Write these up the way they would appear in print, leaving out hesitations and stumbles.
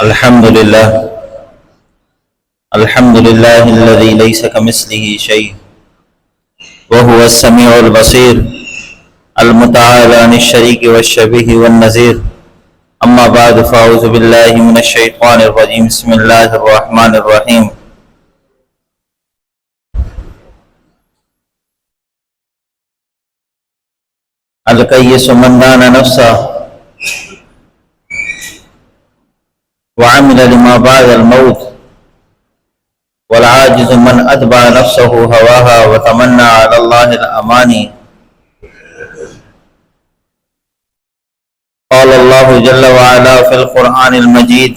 الحمد لله الذي ليس كمثله شيء وهو السميع البصير المتعالى عن الشريك والشبيه والنظير. أما بعد فأعوذ بالله من الشيطان الرجيم. بسم الله الرحمن الرحيم. الكيس من دان نفسه وعمل لما بعد الموت، والعاجز من أتبع نفسه هواها وتمنى على الله الأماني. قال الله جل وعلا في القرآن المجيد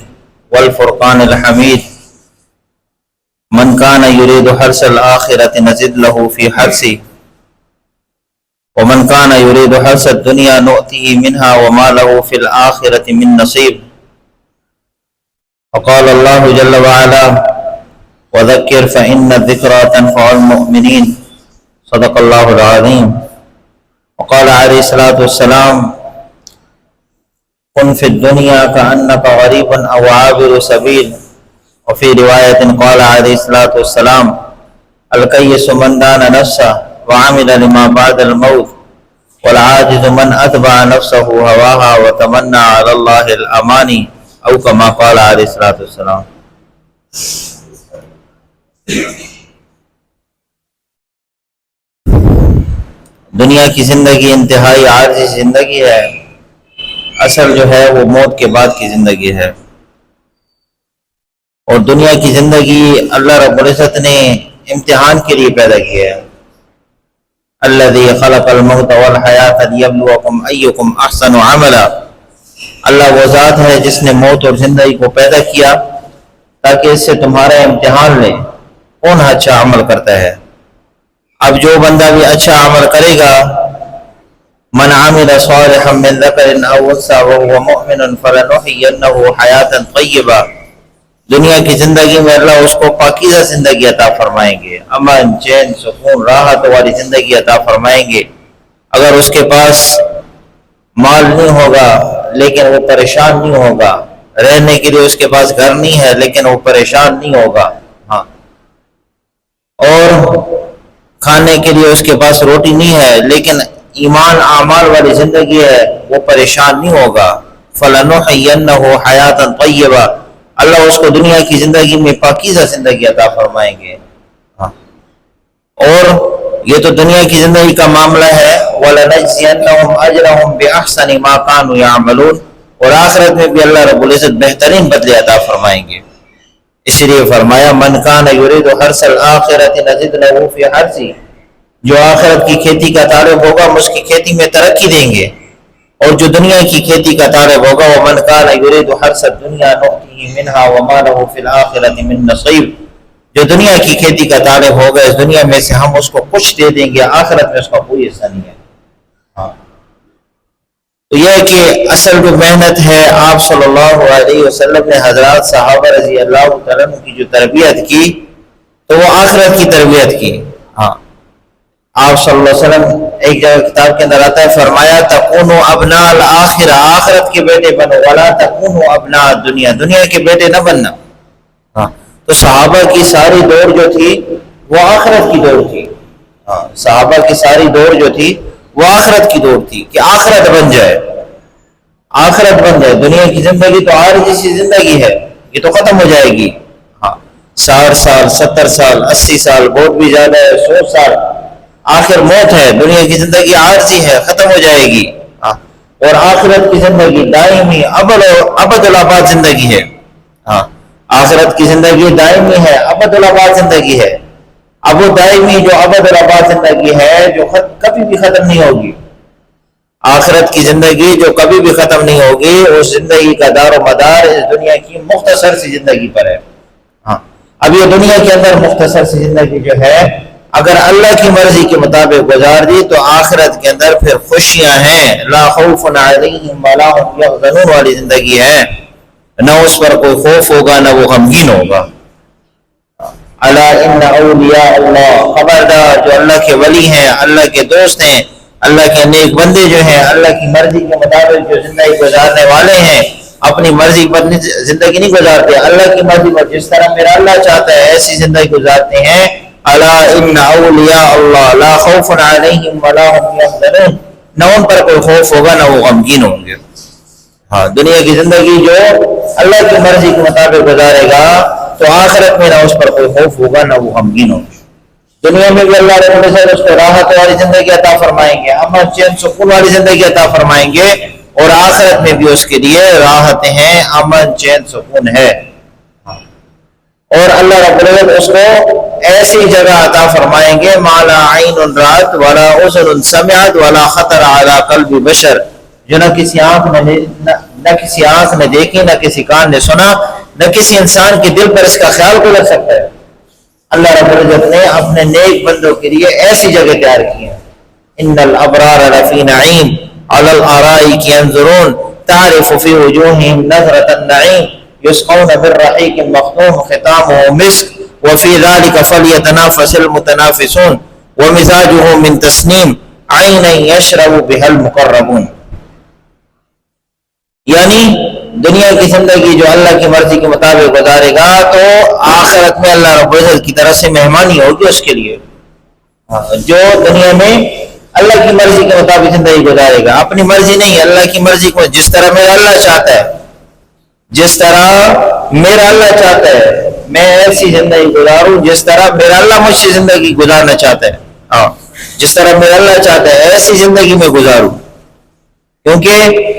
والفرقان الحميد: من كان يريد حرث الآخرة نزد له في حرثه ومن كان يريد حرث الدنيا نؤته منها وما له في الآخرة من نصيب. وقال الله جل وعلا: وذكر فإن الذكرى تنفع المؤمنين. صدق الله العظيم. وقال عليه الصلاة والسلام: كن في الدنيا كأنك غريب أو عابر سبيل. وفي رواية قال عليه الصلاة والسلام: الكيس من دان نفسه وعمل لما بعد الموت، والعاجز من أتبع نفسه هواها وتمنى على الله الأماني، او كما قال علیہ الصلوۃ والسلام. دنیا کی زندگی انتہائی عارضی زندگی ہے. اصل جو ہے وہ موت کے بعد کی زندگی ہے. اور دنیا کی زندگی اللہ رب العزت نے امتحان کے لیے پیدا کی ہے. الذی خلق الموت والحیاۃ لیبلوکم ایکم احسن عملا. اللہ وہ ذات ہے جس نے موت اور زندگی کو پیدا کیا تاکہ اس سے تمہارا امتحان لے کون اچھا عمل کرتا ہے. اب جو بندہ بھی اچھا عمل کرے گا، من عمل صالحا من ذکر او انثى وهو مؤمن فلنحيينه حیاتا طیبہ. دنیا کی زندگی میں اللہ اس کو پاکیزہ زندگی عطا فرمائیں گے، امن، چین، سکون، راحت والی زندگی عطا فرمائیں گے. اگر اس کے پاس مال نہیں ہوگا لیکن وہ پریشان نہیں ہوگا، رہنے کے لیے اس کے پاس گھر نہیں ہے لیکن وہ پریشان نہیں ہوگا، ہاں، اور کھانے کے لیے اس کے پاس روٹی نہیں ہے لیکن ایمان اعمال والی زندگی ہے، وہ پریشان نہیں ہوگا. فَلَنُحْيِيَنَّهُ حَيَاةً طَيِّبَةً. اللہ اس کو دنیا کی زندگی میں پاکیزہ زندگی عطا فرمائیں گے. ہاں، اور یہ تو دنیا کی زندگی کا معاملہ ہے. وَلَنَجْزِيَنَّهُمْ أَجْرَهُمْ بِأَحْسَنِ مَا كَانُوا يَعْمَلُونَ. اور آخرت میں بھی اللہ رب العزت بہترین بدلے عطا فرمائیں گے. اس لیے فرمایا: مَنْ كَانَ يُرِيدُ حَرْثَ الْآخِرَةِ نَزِدْ لَهُ فِي حَرْثِهِ. جو آخرت کی کھیتی کا طالب ہوگا ہم اس کی کھیتی میں ترقی دیں گے، اور جو دنیا کی کھیتی کا طالب ہوگا وَمَنْ كَانَ يُرِيدُ حَرْثَ الدُّنْيَا نُؤْتِهِ مِنْهَا وَمَا لَهُ فِي الْآخِرَةِ مِن نَصِيبٍ. جو دنیا کی کھیتی کا طالب ہوگا اس دنیا میں سے ہم اس کو کچھ دے دیں گے، آخرت میں اس کا کوئی حصہ نہیں ہے. ہاں، تو یہ کہ اصل جو محنت ہے آپ صلی اللہ علیہ وسلم نے حضرات صحابہ رضی اللہ تعالیٰ عنہ کی جو تربیت کی تو وہ آخرت کی تربیت کی. ہاں، آپ صلی اللہ علیہ وسلم ایک جگہ کتاب کے اندر آتا ہے، فرمایا: تکونوا ابناء الآخرہ. آخرت کے بیٹے بنو، ولا تکونوا ابناء الدنیا. دنیا کے بیٹے نہ بننا. ہاں، تو صحابہ کی ساری دوڑ جو تھی وہ آخرت کی دوڑ تھی. ہاں، صحابہ کی ساری دوڑ جو تھی وہ آخرت کی دوڑ تھی کہ آخرت بن جائے، آخرت بن جائے. دنیا کی زندگی تو عارضی سی زندگی ہے، یہ تو ختم ہو جائے گی. ہاں، 60 سال 70 سال 80 سال، بہت بھی زیادہ ہے 100 سال، آخر موت ہے. دنیا کی زندگی عارضی ہے، ختم ہو جائے گی. ہاں، اور آخرت کی زندگی دائمی ابد الآباد زندگی ہے. ہاں، آخرت کی زندگی دائمی ہے، ابد الآباد زندگی ہے. اب وہ دائمی جو ابد الآباد زندگی ہے جو کبھی بھی ختم نہیں ہوگی. آخرت کی زندگی جو کبھی بھی ختم نہیں ہوگی، اس زندگی کا دار و مدار اس دنیا کی مختصر سی زندگی پر ہے. ہاں، اب یہ دنیا کے اندر مختصر سی زندگی جو ہے اگر اللہ کی مرضی کے مطابق گزار دی تو آخرت کے اندر پھر خوشیاں ہیں. لا خوف علیہم ولا هم یحزنون والی زندگی ہے. نہ اس پر کوئی خوف ہوگا نہ وہ غمگین ہوگا. الا ان اولیاء اللہ. خبردار جو اللہ کے ولی ہیں، اللہ کے دوست ہیں، اللہ کے نیک بندے جو ہیں، اللہ کی مرضی کے مطابق جو زندگی گزارنے والے ہیں، اپنی مرضی پر زندگی نہیں گزارتے، اللہ کی مرضی پر جس طرح میرا اللہ چاہتا ہے ایسی زندگی گزارتے ہیں۔ الا ان اولیاء اللہ لا خوف علیہم ولا هم يحزنون، نہ ان پر کوئی خوف ہوگا نہ وہ غمگین ہوں گے۔ ہاں، دنیا کی زندگی جو اللہ کی مرضی کے مطابق گزارے گا تو آخرت میں نہ اس پر کوئی خوف ہوگا نہ وہ غمگین ہوں گے۔ دنیا میں بھی اللہ رب العزت اس کو راحت والی زندگی عطا فرمائیں گے، امن چین سکون والی زندگی عطا فرمائیں گے، اور آخرت میں بھی اس کے لیے راحت ہیں، امن چین سکون ہے۔ اور اللہ رب العزت اس کو ایسی جگہ عطا فرمائیں گے ما لا عین رات ولا اذن سمعت ولا خطر علی قلب بشر، جو نہ کسی آنکھ نے دیکھی، نہ کسی کان نے سنا، نہ کسی انسان کے دل پر اس کا خیال کو لگ سکتا ہے۔ اللہ رب العزت نے اپنے نیک بندوں کے لیے ایسی جگہ تیار کی ہیں۔ ان الابرار لفی نعیم علی الارائک ینظرون تعرف فی وجوہہم نظرۃ النعیم یسقون من رحیق مختوم ختامہ مسک وفی ذلک فلیتنافس المتنافسون ومزاجہ من تسنیم عینا یشرب بها المقربون۔ یعنی دنیا کی زندگی جو اللہ کی مرضی کے مطابق گزارے گا تو آخرت میں اللہ رب العزت کی طرف سے مہمانی ہوگی اس کے لیے۔ جو دنیا میں اللہ کی مرضی کے مطابق زندگی گزارے گا، اپنی مرضی نہیں، اللہ کی مرضی کو، جس طرح میرا اللہ چاہتا ہے، جس طرح میرا اللہ چاہتا ہے میں ایسی زندگی گزاروں جس طرح میرا اللہ مجھ سے زندگی گزارنا چاہتا ہے۔ ہاں، جس طرح میرا اللہ چاہتا ہے ایسی زندگی میں گزاروں، کیونکہ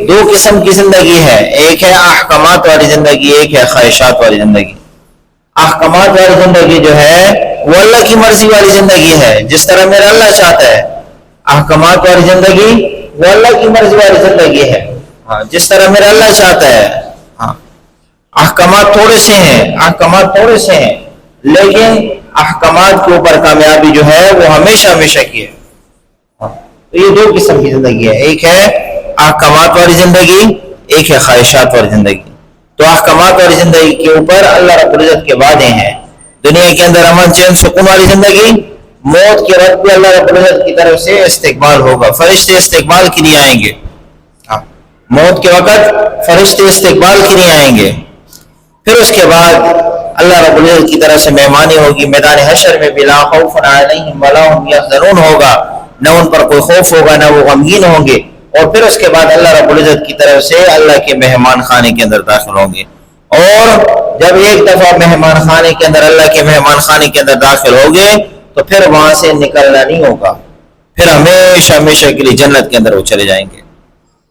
دو قسم کی زندگی ہے، ایک ہے احکامات والی زندگی، ایک ہے خواہشات والی زندگی۔ احکامات والی زندگی جو ہے وہ اللہ کی مرضی والی زندگی ہے، جس طرح میرا اللہ چاہتا ہے۔ احکامات والی زندگی وہ اللہ کی مرضی والی زندگی ہے، ہاں، جس طرح میرا اللہ چاہتا ہے۔ ہاں، احکامات تھوڑے سے ہیں لیکن احکامات کے اوپر کامیابی جو ہے وہ ہمیشہ ہمیشہ کی ہے۔ تو یہ دو قسم کی زندگی ہے، ایک ہے احکامات والی زندگی، ایک ہے خواہشات والی زندگی۔ تو احکامات والی زندگی کے اوپر اللہ رب العزت کے وعدے ہیں، دنیا کے اندر امن چین سکون والی زندگی، موت کے وقت بھی اللہ رب العزت کی طرف سے استقبال ہوگا، فرشتے استقبال کے لیے آئیں گے۔ موت کے وقت فرشتے استقبال کے لیے آئیں گے، پھر اس کے بعد اللہ رب العزت کی طرف سے مہمانی ہوگی، میدان حشر میں بلا خوف علیہم ولا هم یحزنون ہوگا، نہ ان پر کوئی خوف ہوگا نہ وہ غمگین ہوں گے، اور پھر اس کے بعد اللہ رب العزت کی طرف سے اللہ کے مہمان خانے کے اندر داخل ہوں گے۔ اور جب ایک دفعہ مہمان خانے کے اندر، اللہ کے مہمان خانے کے اندر داخل ہو گئے تو پھر وہاں سے نکلنا نہیں ہوگا، پھر ہمیشہ ہمیشہ کے لیے جنت کے اندر وہ چلے جائیں گے۔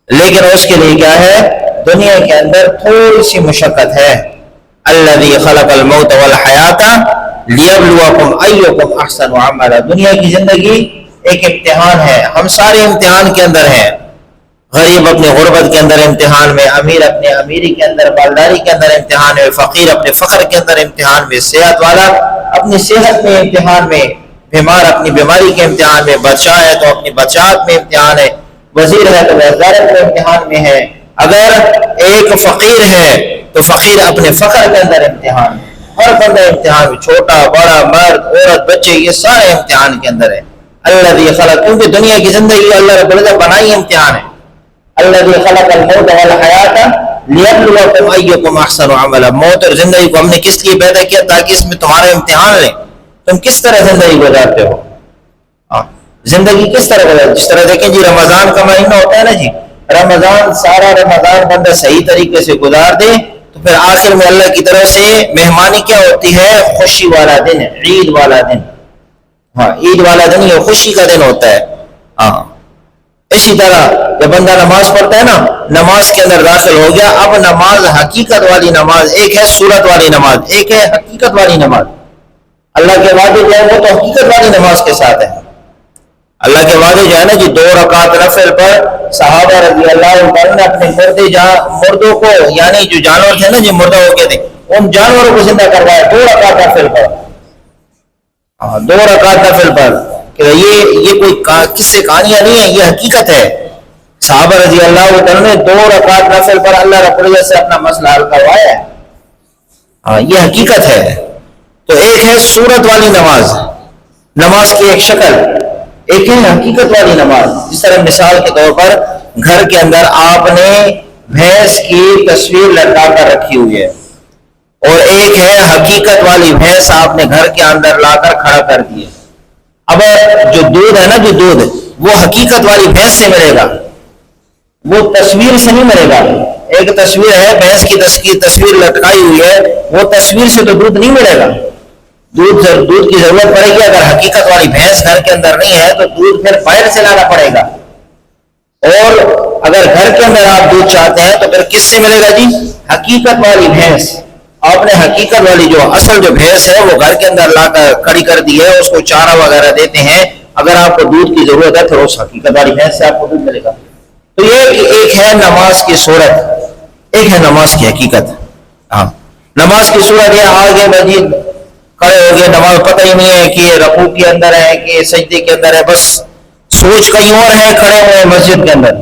لیکن اس کے لیے کیا ہے؟ دنیا کے اندر تھوڑی سی مشقت ہے۔ الذی خلق الموت والحیات لیبلوکم ایکم احسن عملا، دنیا کی زندگی ایک امتحان ہے، ہم سارے امتحان کے اندر ہیں، غریب اپنے غربت کے اندر امتحان میں، امیر اپنے امیری کے اندر، مالداری کے اندر امتحان میں، فقیر اپنے فقر کے اندر امتحان میں، صحت والا اپنی صحت میں امتحان میں، بیمار اپنی بیماری کے امتحان میں، بادشاہ ہے تو اپنی بادشاہت میں امتحان ہے، وزیر ہے تو وزارت کے امتحان میں ہے، اگر ایک فقیر ہے تو فقیر اپنے فقر کے اندر امتحان ہے، ہر بندہ امتحان میں، چھوٹا بڑا مرد عورت بچے، یہ سارے امتحان کے اندر ہے۔ الذی خلق، کیونکہ دنیا کی زندگی اللہ رب العزت بنائی امتحان ہے۔ الذی خلق الموت والحیات لیبلوکم ایکم احسن عملا، موت اور زندگی کو ہم نے کس لیے پیدا کیا؟ تاکہ اس میں تمہارا امتحان لیں، تم کس طرح زندگی گزارتے ہو۔ زندگی کس طرح گزارتے؟ جس طرح دیکھیں جی، رمضان کا مہینہ ہوتا ہے نا جی، سارا رمضان بندہ صحیح طریقے سے گزار دے تو پھر آخر میں اللہ کی طرف سے مہمانی کیا ہوتی ہے؟ خوشی والا دن، عید والا دن۔ ہاں، عید والا دن یہ خوشی کا دن ہوتا ہے۔ ہاں، اسی طرح جب بندہ نماز پڑھتا ہے نا، نماز کے اندر داخل ہو گیا، اب نماز حقیقت والی نماز، ایک ہے صورت والی نماز، ایک ہے حقیقت والی نماز۔ اللہ کے وعدے جو ہے وہ تو حقیقت والی نماز کے ساتھ ہے۔ اللہ کے وعدے جو ہے نا جی، 2 رکعت نفل پر صحابہ رضی اللہ عنہ نے اپنے مردوں کو، یعنی جو جانور تھے نا جی، مردہ ہو گئے تھے، ان جانوروں کو زندہ کروایا 2 رکعت نفل پر۔ 2 رکعت نفل پر، کہ یہ کوئی کس سے کہانیاں نہیں ہیں، یہ حقیقت ہے۔ صحابہ رضی اللہ عنہ نے 2 رکعت نفل پر اللہ رب العزت سے اپنا مسئلہ حل کروایا ہے۔ ہاں، یہ حقیقت ہے۔ تو ایک ہے صورت والی نماز، نماز کی ایک شکل، ایک ہے حقیقت والی نماز۔ جس طرح مثال کے طور پر گھر کے اندر آپ نے بھینس کی تصویر لٹکا کر رکھی ہوئی ہے، اور ایک ہے حقیقت والی بھینس آپ نے گھر کے اندر لا کر کھڑا کر دی ہے۔ اب جو دودھ ہے نا، جو دودھ وہ حقیقت والی بھینس سے ملے گا، وہ تصویر سے نہیں ملے گا۔ ایک تصویر ہے، بھینس کی تصویر لٹکائی ہوئی ہے، وہ تصویر سے تو دودھ نہیں ملے گا۔ دودھ کی ضرورت پڑے گی، اگر حقیقت والی بھینس گھر کے اندر نہیں ہے تو دودھ پھر باہر سے لانا پڑے گا۔ اور اگر گھر کے اندر آپ دودھ چاہتے ہیں تو پھر کس سے ملے گا جی؟ حقیقت والی بھینس۔ آپ نے حقیقت والی جو اصل جو بھینس ہے وہ گھر کے اندر لا کر کھڑی کر دی ہے، اس کو چارہ وغیرہ دیتے ہیں۔ اگر آپ کو دودھ کی ضرورت ہے پھر اس حقیقت والی بھینس سے آپ کو دودھ ملے گا۔ تو یہ ایک ہے نماز کی صورت، ایک ہے نماز کی حقیقت۔ ہاں، نماز کی صورت یہ آگے مزید کھڑے ہو گئے، نماز پتہ ہی نہیں ہے کہ رکوع کے اندر ہے کہ سجدے کے اندر ہے، بس سوچ کہیں اور ہے، کھڑے ہوئے مسجد کے اندر،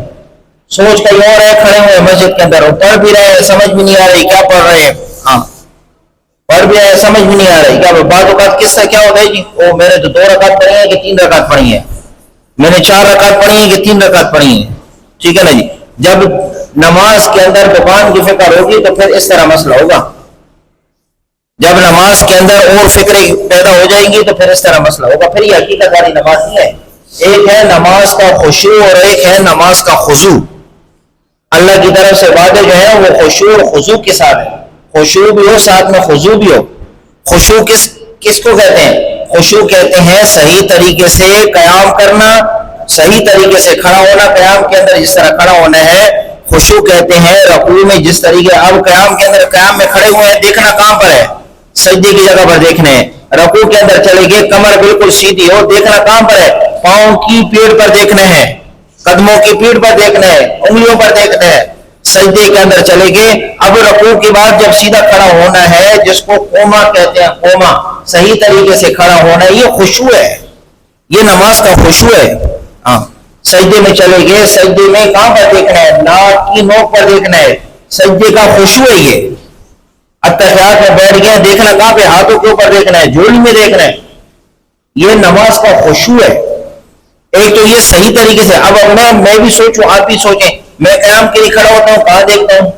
سوچ کہیں اور ہے، کھڑے ہوئے مسجد کے اندر، اور پڑھ بھی رہے ہیں، سمجھ بھی نہیں آ رہی کیا پڑھ رہے ہیں۔ ہاں، پڑھ بھی رہے ہیں، سمجھ بھی نہیں آ رہی کیا۔ بعض اوقات کس طرح کیا ہوتا ہے جی، وہ میں نے تو 2 رکعت پڑھی ہیں کہ 3 رکعت پڑھی ہیں، میں نے 4 رکعت پڑھی ہیں کہ 3 رکعت پڑھی ہیں، ٹھیک ہے نا جی۔ جب نماز کے اندر دکان کی فکر ہوگی تو پھر اس طرح مسئلہ ہوگا، جب نماز کے اندر اور فکریں پیدا ہو جائیں گی تو پھر اس طرح مسئلہ ہوگا، پھر یہ حقیقت والی نماز نہیں ہے۔ ایک ہے نماز کا خشوع اور ایک ہے نماز کا خضوع۔ اللہ کی طرف سے وعدے جو ہے وہ خشوع اور خضوع کے ساتھ ہے، خشوع بھی ہو ساتھ میں خضوع بھی ہو۔ خشوع کس کو کہتے ہیں؟ خشوع کہتے ہیں صحیح طریقے سے قیام کرنا، صحیح طریقے سے کھڑا ہونا، قیام کے اندر جس طرح کھڑا ہونا ہے۔ خشوع کہتے ہیں رکوع میں جس طریقے، اب قیام کے اندر قیام میں کھڑے ہوئے ہیں، دیکھنا کہاں پر ہے؟ سجدے کی جگہ پر دیکھنے ہیں۔ رکوع کے اندر چلے گئے، کمر بالکل سیدھی ہو، دیکھنا کہاں پر ہے؟ پاؤں کی پیڑ پر دیکھنا ہے، قدموں کی پیڑ پر دیکھنا ہے، انگلیوں پر دیکھنا ہے۔ سجدے کے اندر چلے گئے، اب رکوع کے بعد جب سیدھا کھڑا ہونا ہے، جس کو قوما کہتے ہیں، قوما، صحیح طریقے سے کھڑا ہونا ہے، یہ خشوع ہے، یہ نماز کا خشوع ہے۔ ہاں، سجدے میں چلے گئے، سجدے میں کہاں پر دیکھنا ہے؟ ناک کی نوک پر دیکھنا ہے، سجدے کا خشوع ہے یہ۔ اتحیات میں بیٹھ گئے، دیکھنا کہاں پہ؟ ہاتھوں کے اوپر دیکھنا ہے، جھولی میں دیکھنا ہے، یہ نماز کا خشوع ہے۔ ایک تو یہ صحیح طریقے سے، اب میں بھی سوچوں، آپ بھی سوچیں، میں قیام کے لیے کھڑا ہوتا ہوں کہاں دیکھتا ہوں؟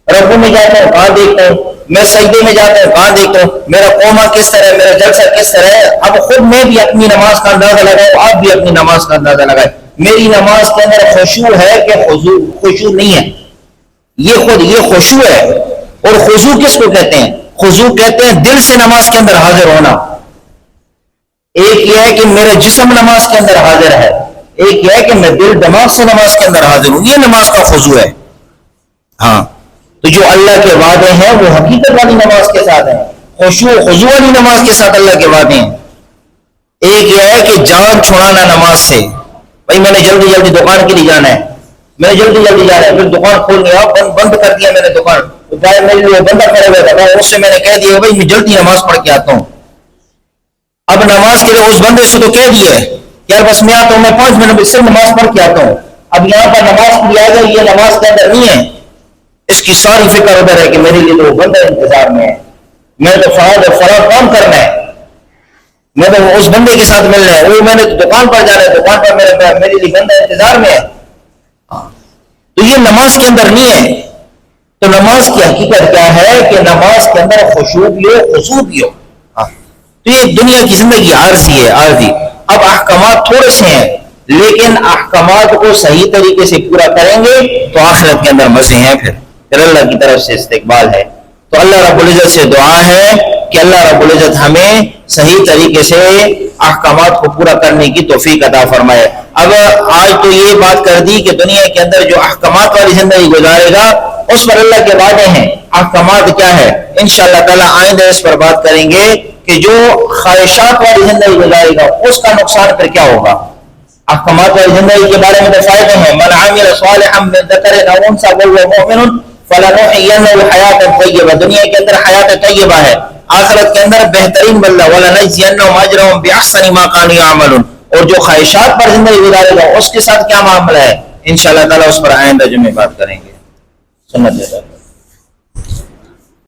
رکوع میں جاتا ہوں کہاں دیکھتا ہوں؟ میں سجدے میں جاتا ہوں کہاں دیکھتا ہوں؟ میرا قوما کس طرح ہے، میرا جلسہ کس طرح ہے؟ اب خود میں بھی اپنی نماز کا اندازہ لگاؤ، آپ بھی اپنی نماز کا اندازہ لگائیں۔ میری نماز کے اندر خشوع ہے کہ خشوع نہیں ہے؟ یہ خشوع ہے۔ اور خضوع کس کو کہتے ہیں؟ خضوع کہتے ہیں دل سے نماز کے اندر حاضر ہونا۔ ایک یہ ہے کہ میرا جسم نماز کے اندر حاضر ہے، ایک یہ ہے کہ میں دل دماغ سے نماز کے اندر حاضر ہوں، یہ نماز کا خضوع ہے۔ ہاں، تو جو اللہ کے وعدے ہیں وہ حقیقت والی نماز کے ساتھ ہیں، خشوع خضوع والی نماز کے ساتھ اللہ کے وعدے ہیں۔ ایک یہ ہے کہ جان چھڑانا نماز سے، بھائی میں نے جلدی جلدی دکان کے لیے جانا ہے، میں نے جلدی جلدی جانا ہے، پھر دکان کھول گیا، بند کر دیا میں نے دکان، میرے لیے بندہ کھڑے ہوئے تھا، اس سے میں نے کہہ دیا بھائی میں جلدی نماز پڑھ کے آتا ہوں۔ اب نماز کے لیے اس بندے سے تو کہہ دیا ہے یار بس میں آتا ہوں، میں 5 منٹ میں صرف نماز پڑھ کے آتا ہوں۔ اب یہاں پر نماز کے لیے آ گیا، یہ نماز کے اندر نہیں ہے، اس کی ساری فکر ادھر ہے کہ میرے لیے تو وہ بندہ انتظار میں ہے، میں تو فلاں کام کرنا ہے، میں تو اس بندے کے ساتھ ملنا ہے، وہ میں نے تو دکان پر جانا ہے، دکان پر میرے لیے بندہ انتظار میں ہے۔ تو یہ نماز کے اندر نہیں ہے۔ تو نماز کی حقیقت کیا ہے کہ نماز کے اندر خشوع بھی ہو، خضوع بھی ہو۔ تو یہ دنیا کی زندگی عارضی ہے، عارضی۔ اب احکامات تھوڑے سے ہیں، لیکن احکامات کو صحیح طریقے سے پورا کریں گے تو آخرت کے اندر مزے ہیں، پھر اللہ کی طرف سے استقبال ہے۔ تو اللہ رب العزت سے دعا ہے کہ اللہ رب العزت ہمیں صحیح طریقے سے احکامات کو پورا کرنے کی توفیق عطا فرمائے۔ اب آج تو یہ بات کر دی کہ دنیا کے اندر جو احکامات والی زندگی گزارے گا اس پر اللہ کے وعدے ہیں۔ احکامات کیا ہے انشاءاللہ تعالی آئندہ اس پر بات کریں گے کہ جو خواہشات والی زندگی گزارے گا اس کا نقصان پھر کیا ہوگا۔ احکامات والی زندگی کے بارے میں تو فائدے ہیں، من عمل صالحا من ذکر او انثى وهو مؤمن فلنحيينه حیاتا طیبہ، دنیا کے اندر حیات طیبہ ہے، آخرت کے اندر بہترین بدلہ، ولنجزینهم اجرهم باحسن ما كانوا يعملون، اور جو خواہشات پر زندگی گزارے گا اس کے ساتھ کیا معاملہ ہے انشاءاللہ تعالی اس پر آئندہ جمعے بات کریں گے۔ سنت